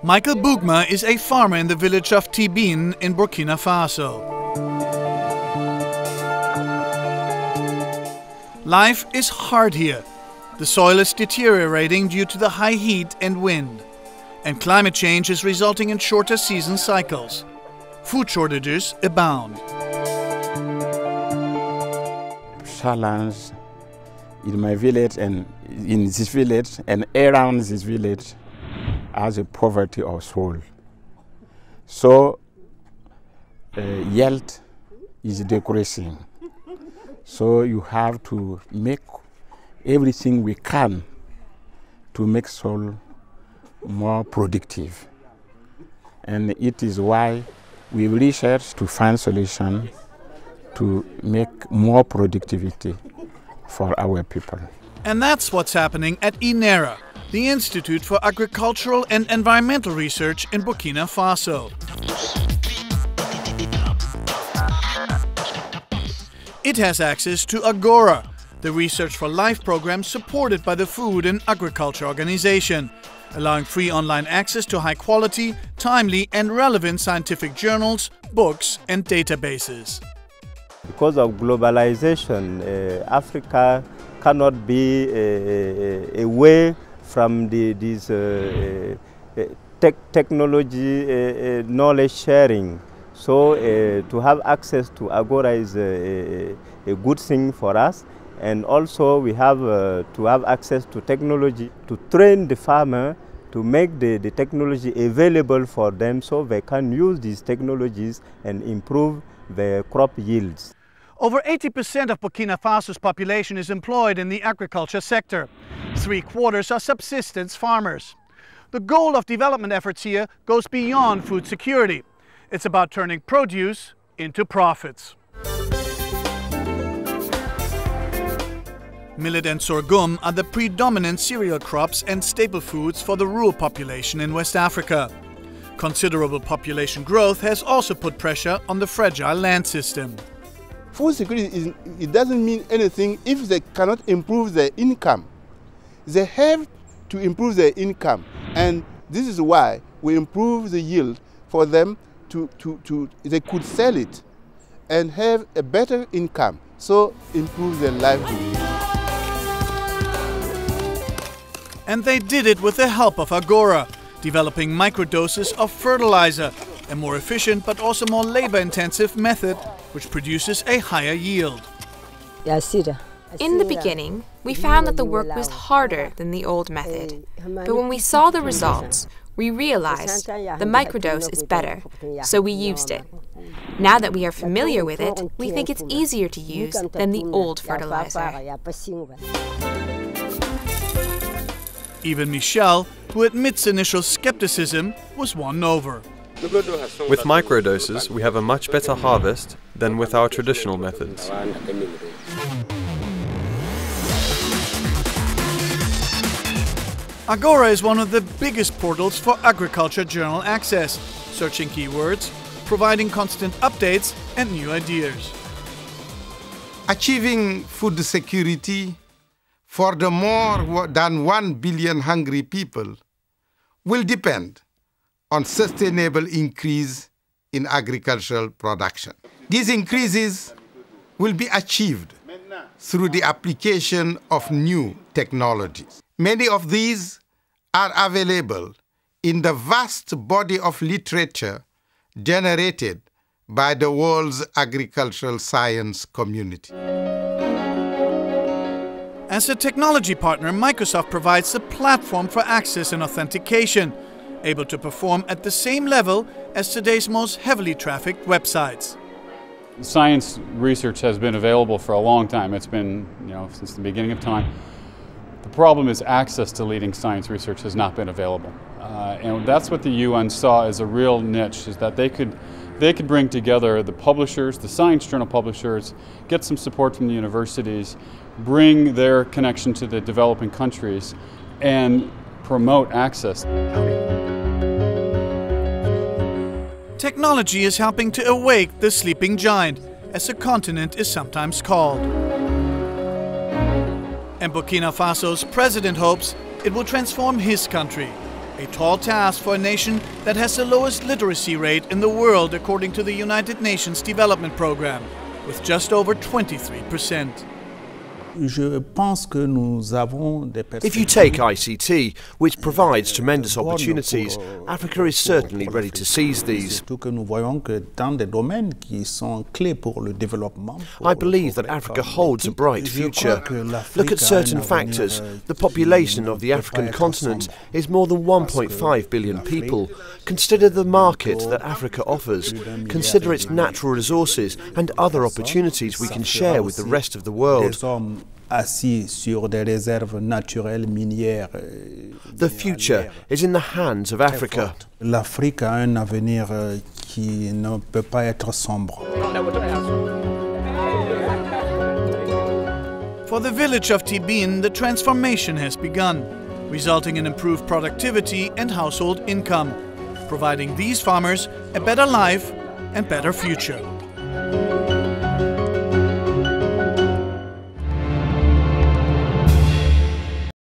Michael Bougma is a farmer in the village of Tibin in Burkina Faso. Life is hard here. The soil is deteriorating due to the high heat and wind. And climate change is resulting in shorter season cycles. Food shortages abound. Challenge in my village and in this village and around this village as a poverty of soil. So yield is decreasing. So you have to make everything we can to make soil more productive. And it is why we research to find solutions to make more productivity for our people. And that's what's happening at INERA, the Institute for Agricultural and Environmental Research in Burkina Faso. It has access to Agora, the Research for Life program supported by the Food and Agriculture Organization, allowing free online access to high-quality, timely and relevant scientific journals, books and databases. Because of globalization, Africa cannot be away from this technology knowledge sharing. So to have access to Agora is a good thing for us. And also we have to have access to technology to train the farmer to make the technology available for them so they can use these technologies and improve their crop yields. Over 80% of Burkina Faso's population is employed in the agriculture sector. 3/4 are subsistence farmers. The goal of development efforts here goes beyond food security. It's about turning produce into profits. Millet and sorghum are the predominant cereal crops and staple foods for the rural population in West Africa. Considerable population growth has also put pressure on the fragile land system. Food security it doesn't mean anything if they cannot improve their income. They have to improve their income, and this is why we improve the yield for them they could sell it and have a better income, so improve their livelihood. And they did it with the help of Agora, developing microdoses of fertilizer, a more efficient but also more labor-intensive method which produces a higher yield. In the beginning, we found that the work was harder than the old method. But when we saw the results, we realized the microdose is better, so we used it. Now that we are familiar with it, we think it's easier to use than the old fertilizer. Even Michel, who admits initial skepticism, was won over. With microdoses, we have a much better harvest than with our traditional methods. Agora is one of the biggest portals for agriculture journal access, searching keywords, providing constant updates and new ideas. Achieving food security for the more than 1 billion hungry people will depend on sustainable increase in agricultural production. These increases will be achieved through the application of new technologies. Many of these are available in the vast body of literature generated by the world's agricultural science community. As a technology partner, Microsoft provides the platform for access and authentication, able to perform at the same level as today's most heavily trafficked websites. Science research has been available for a long time. It's been, since the beginning of time. The problem is access to leading science research has not been available. And that's what the UN saw as a real niche, is that they could bring together the publishers, the science journal publishers, get some support from the universities, bring their connection to the developing countries, and promote access. Technology is helping to awake the sleeping giant, as the continent is sometimes called. And Burkina Faso's president hopes it will transform his country. A tall task for a nation that has the lowest literacy rate in the world according to the United Nations Development Programme, with just over 23%. If you take ICT, which provides tremendous opportunities, Africa is certainly ready to seize these. I believe that Africa holds a bright future. Look at certain factors. The population of the African continent is more than 1.5 billion people. Consider the market that Africa offers. Consider its natural resources and other opportunities we can share with the rest of the world. The future is in the hands of Africa. L'Afrique a un avenir qui ne peut pas être sombre. For the village of Tibin, the transformation has begun, resulting in improved productivity and household income, providing these farmers a better life and better future.